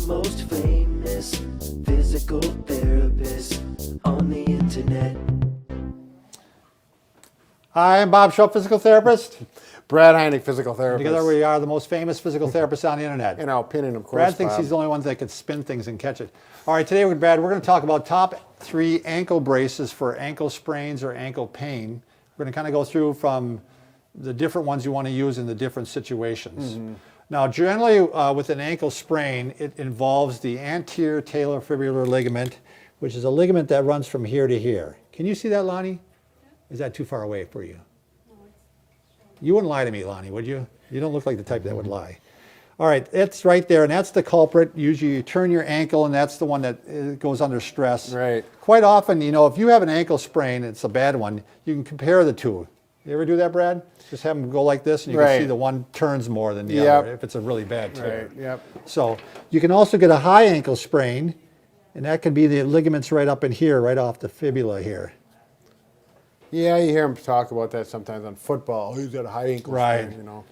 most famous physical therapist on the internet. Hi, I'm Bob Schrupp, physical therapist. Brad Heineck, physical therapist. Together we are the most famous physical therapists on the internet. In our opinion, of course, Brad thinks Bob. he's the only one that can spin things and catch it. All right, today with Brad, we're going to talk about top 3 ankle braces for ankle sprains or ankle pain. We're going to kind of go through from the different ones you want to use in the different situations. Mm-hmm. Now, generally with an ankle sprain, it involves the anterior talofibular ligament, which is a ligament that runs from here to here. Can you see that, Lonnie? Is that too far away for you? You wouldn't lie to me, Lonnie, would you? You don't look like the type that would lie. All right, it's right there, and that's the culprit. Usually you turn your ankle, and that's the one that goes under stress. Right. Quite often, you know, if you have an ankle sprain, it's a bad one, you can compare the two. You ever do that, Brad? Just have them go like this, and you can see the one turns more than the other if it's a really bad tear. Right, yep. So you can also get a high ankle sprain, and that can be the ligaments right up in here, right off the fibula here. Yeah, you hear him talk about that sometimes on football. He's got a high ankle sprain, you know.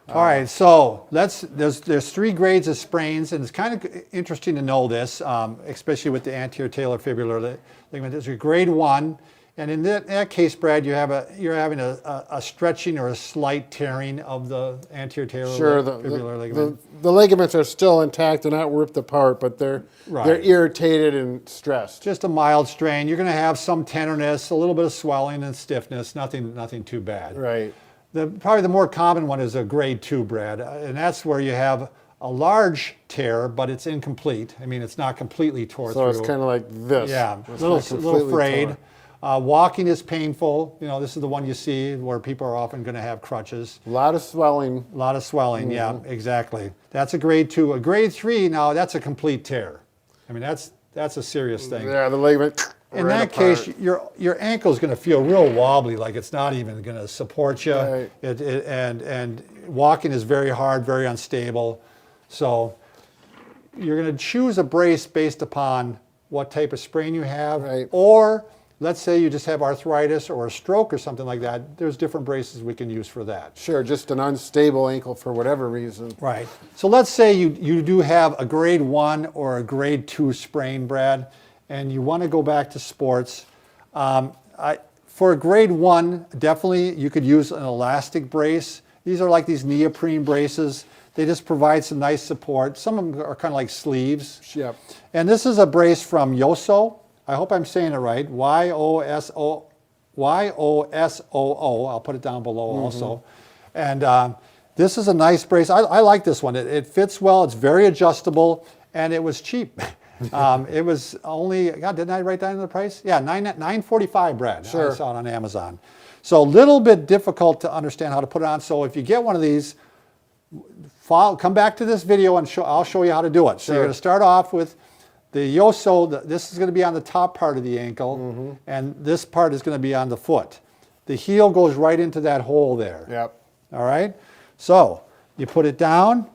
All right, so there's 3 grades of sprains, and it's kind of interesting to know this, especially with the anterior talofibular ligament. There's a grade 1, and in that case, Brad, you're having a stretching or a slight tearing of the anterior talofibular ligament. The ligaments are still intact; they're not ripped apart, but they're irritated and stressed. Just a mild strain. You're going to have some tenderness, a little bit of swelling and stiffness. Nothing too bad. Right. Probably the more common one is a grade 2, Brad, and that's where you have a large tear, but it's incomplete. I mean, it's not completely tore through. So it's kind of like this. Yeah, a little frayed. Walking is painful. You know, this is the one you see where people are often going to have crutches. A lot of swelling. A lot of swelling, yeah, exactly. That's a grade 2. A grade 3, now that's a complete tear. I mean, that's a serious thing. Yeah, the ligament. In that case, your ankle is going to feel real wobbly, like it's not even going to support you. Right. And walking is very hard, very unstable. So you're going to choose a brace based upon what type of sprain you have. Right. Or let's say you just have arthritis or a stroke or something like that. There's different braces we can use for that. Sure, just an unstable ankle for whatever reason. Right. So let's say you do have a grade 1 or a grade 2 sprain, Brad, and you want to go back to sports. For a grade 1, definitely you could use an elastic brace. These are like these neoprene braces. They just provide some nice support. Some of them are kind of like sleeves. Yep. And this is a brace from Yoso. I hope I'm saying it right. Y-O-S-O-O. I'll put it down below also. And this is a nice brace. I like this one. It fits well. It's very adjustable, and it was cheap. It was only, God, didn't I write down the price? Yeah, $9.45, Brad. Sure. I saw it on Amazon. So a little bit difficult to understand how to put it on. So if you get one of these, come back to this video and I'll show you how to do it. So you're going to start off with the Yoso. This is going to be on the top part of the ankle, and this part is going to be on the foot. The heel goes right into that hole there. Yep. All right? So you put it down.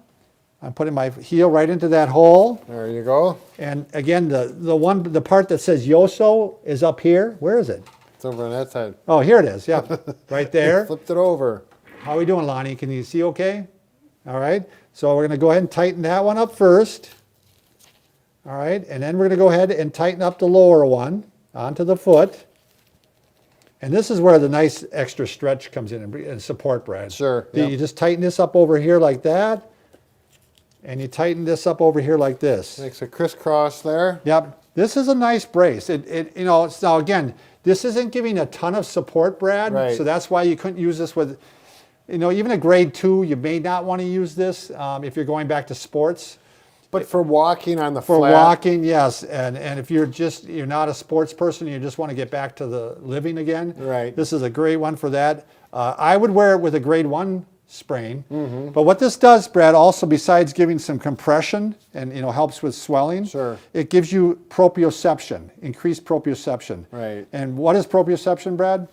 I'm putting my heel right into that hole. There you go. And again, the part that says Yoso is up here. Where is it? It's over on that side. Oh, here it is. Yeah, right there. Flipped it over. How are we doing, Lonnie? Can you see okay? All right. So we're going to go ahead and tighten that one up first. All right. And then we're going to go ahead and tighten up the lower one onto the foot. And this is where the nice extra stretch comes in and support, Brad. Sure. You just tighten this up over here like that. And you tighten this up over here like this. Makes a crisscross there. Yep. This is a nice brace. Now again, this isn't giving a ton of support, Brad. Right. So that's why you couldn't use this with, even a grade 2, you may not want to use this if you're going back to sports. But for walking on the For flat. walking, yes. And if you're not a sports person, you just want to get back to the living again. Right. This is a great one for that. I would wear it with a grade 1 sprain. But what this does, Brad, also besides giving some compression and helps with swelling, Sure. it gives you proprioception, increased proprioception. Right. And what is proprioception, Brad?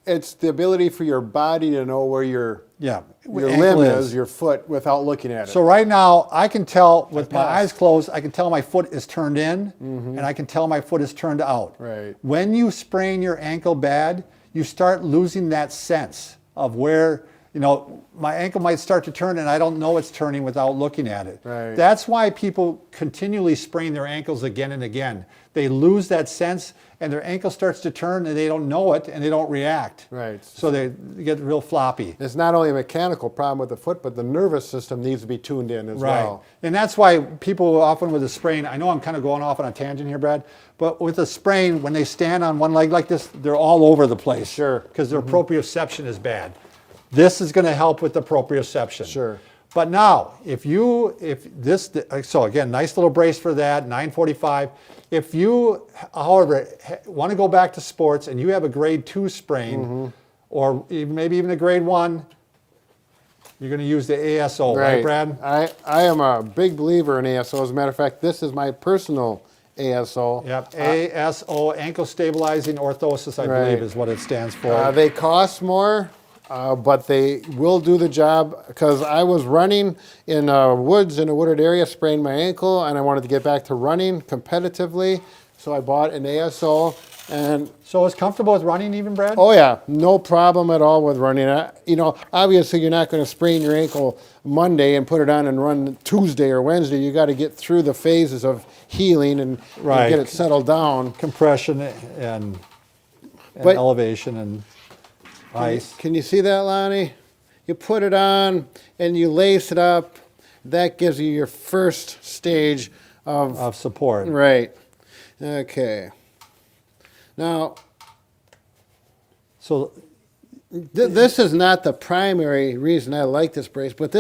It's the ability for your body to know where your ankle limb is, your foot, without looking at it. So right now, I can tell with my eyes closed, I can tell my foot is turned in, and I can tell my foot is turned out. Right. When you sprain your ankle bad, you start losing that sense of where you know, my ankle might start to turn and I don't know it's turning without looking at it. Right. That's why people continually sprain their ankles again and again. They lose that sense and their ankle starts to turn and they don't know it and they don't react. Right. So they get real floppy. It's not only a mechanical problem with the foot, but the nervous system needs to be tuned in as Right. well. And that's why people often with a sprain, I know I'm kind of going off on a tangent here, Brad, but with a sprain, when they stand on one leg like this, they're all over the place. Sure. Because their proprioception is bad. This is going to help with the proprioception. Sure. But now, so again, nice little brace for that, 945. If you, however, want to go back to sports and you have a grade 2 sprain, or maybe even a grade 1, you're going to use the ASO, right, Brad? I am a big believer in ASO. As a matter of fact, this is my personal ASO. Yep, ASO, ankle stabilizing orthosis, I believe is what it stands for. They cost more, but they will do the job, because I was running in woods in a wooded area, sprained my ankle, and I wanted to get back to running competitively, so I bought an ASO. And so it's comfortable with running even, Brad? oh yeah, no problem at all with running. You know, obviously you're not going to sprain your ankle Monday and put it on and run Tuesday or Wednesday. You got to get through the phases of healing and get it settled down. Compression and elevation and ice. Can you see that, Lonnie? You put it on and you lace it up. That gives you your first stage of support. Right. Okay. Now, so this is not the primary reason I like this brace, but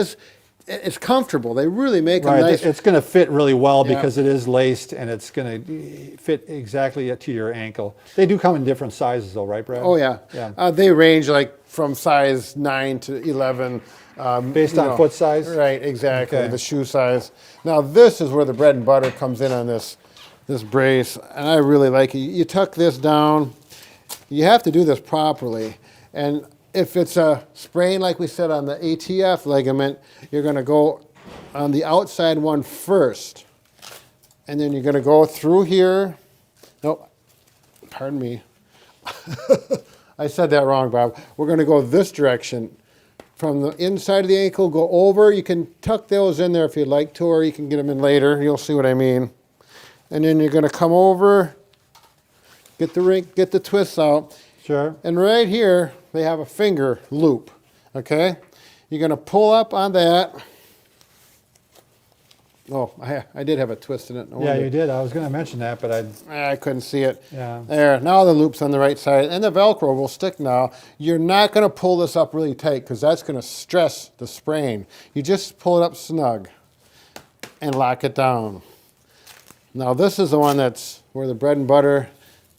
it's comfortable. They really make them nice. It's going to fit really well because it is laced and it's going to fit exactly to your ankle. They do come in different sizes though, right, Brad? Oh yeah. They range like from size 9 to 11. Based on foot size? Right, exactly, Okay. the shoe size. Now this is where the bread and butter comes in on this brace, and I really like it. You tuck this down. You have to do this properly, and if it's a sprain like we said on the ATF ligament, you're going to go on the outside one first, and then you're going to go through here. Nope, pardon me. I said that wrong, Bob. We're going to go this direction. From the inside of the ankle, go over. You can tuck those in there if you'd like to, or you can get them in later. You'll see what I mean. And then you're going to come over, get the twists out. Sure. And right here, they have a finger loop, okay? You're going to pull up on that. Oh, I did have a twist in it. Yeah, you did. I was going to mention that, but I couldn't see it. Yeah. There, now the loop's on the right side, and the Velcro will stick now. You're not going to pull this up really tight, because that's going to stress the sprain. You just pull it up snug and lock it down. Now this is the one that's where the bread and butter,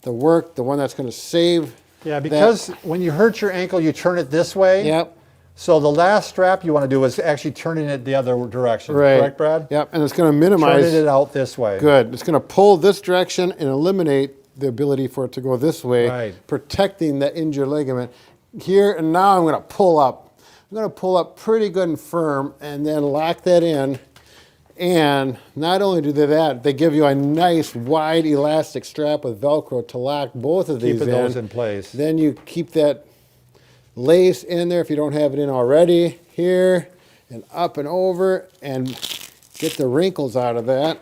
the work, the one that's going to save. Yeah, because when you hurt your ankle, you turn it this way. Yep. So the last strap you want to do is actually turning it the other direction. Right. Correct, Brad? Yep, and it's going to minimize. Turning it out this way. Good. It's going to pull this direction and eliminate the ability for it to go this way, Right. protecting the injured ligament. Here, and now I'm going to pull up. I'm going to pull up pretty good and firm, and then lock that in. And not only do they that, they give you a nice wide elastic strap with Velcro to lock both of these Keeping those in place. Then you keep that lace in there if you don't have it in already. Here and up and over, and get the wrinkles out of that.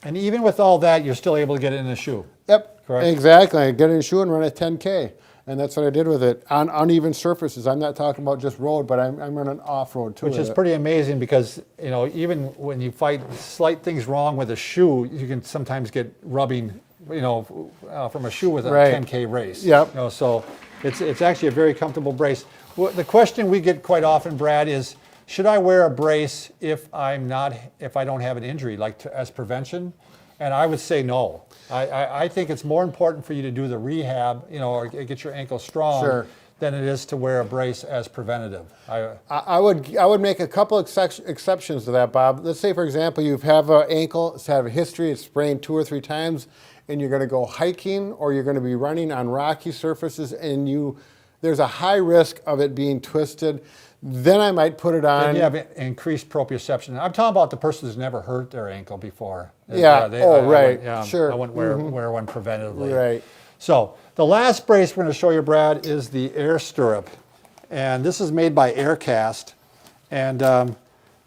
And even with all that, you're still able to get it in a shoe. Yep, Correct. exactly. I get in a shoe and run a 10K. And that's what I did with it on uneven surfaces. I'm not talking about just road, but I'm running off-road too. Which is pretty amazing because, you know, even when you fight slight things wrong with a shoe, you can sometimes get rubbing, you know, from a shoe with a 10K race. Yep. You know, so it's actually a very comfortable brace. Well, the question we get quite often, Brad, is should I wear a brace if I don't have an injury, like as prevention? And I would say no. I think it's more important for you to do the rehab, you know, or get your ankle strong than it is to wear a brace as preventative. I would make a couple exceptions to that, Bob. Let's say, for example, you have an ankle, it's had a history, it's sprained 2 or 3 times, and you're going to go hiking or you're going to be running on rocky surfaces, and there's a high risk of it being twisted. Then I might put it on. And you have increased proprioception. I'm talking about the person who's never hurt their ankle before. Yeah. Right. Sure. I wouldn't wear one preventatively. Right. So the last brace we're going to show you, Brad, is the air stirrup. And this is made by Aircast. And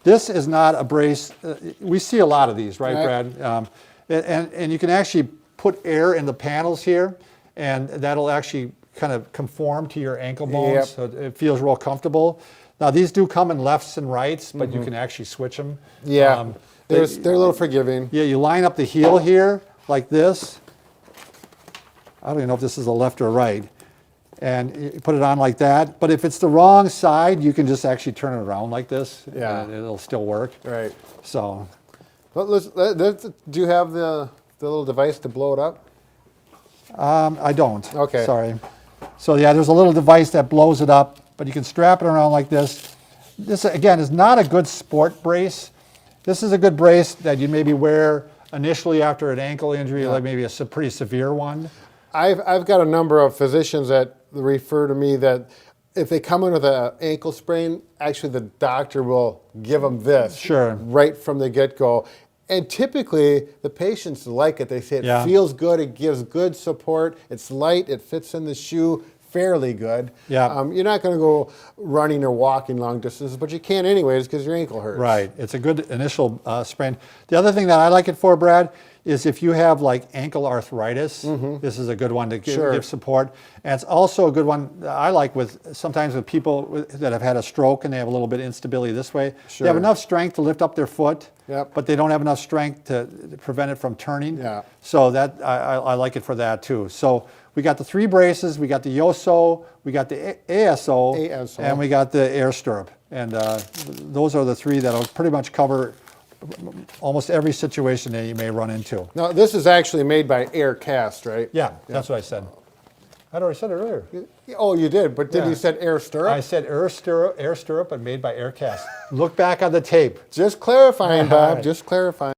this is not a brace. We see a lot of these, right, Brad? And you can actually put air in the panels here, and that'll actually kind of conform to your ankle bones, so it feels real comfortable. Now these do come in lefts and rights, but you can actually switch them. Yeah, they're a little forgiving. Yeah, you line up the heel here like this. I don't even know if this is a left or right. And you put it on like that. But if it's the wrong side, you can just actually turn it around like this. Yeah. And it'll still work. Right. So. But do you have the little device to blow it up? I don't. Okay. Sorry. So yeah, there's a little device that blows it up, but you can strap it around like this. This, again, is not a good sport brace. This is a good brace that you maybe wear initially after an ankle injury, like maybe a pretty severe one. I've got a number of physicians that refer to me that if they come in with an ankle sprain, actually the doctor will give them this right from the get-go. And typically, the patients like it. They say it feels good, it gives good support, it's light, it fits in the shoe fairly good. Yeah. You're not going to go running or walking long distances, but you can anyways because your ankle hurts. Right. It's a good initial sprain. The other thing that I like it for, Brad, is if you have like ankle arthritis, this is a good one to give support. And it's also a good one that I like with sometimes with people that have had a stroke and they have a little bit of instability this way. They have enough strength to lift up their foot, but they don't have enough strength to prevent it from turning. So that I like it for that too. So we got the 3 braces, we got the Yoso, we got the ASO, and we got the air stirrup. And those are the 3 that'll pretty much cover almost every situation that you may run into. Now, this is actually made by Aircast, right? Yeah, that's what I said. I'd already said it earlier. Oh, you did, but then you said air stirrup? I said air stirrup, but made by Aircast. Look back on the tape. Just clarifying, Bob, just clarifying.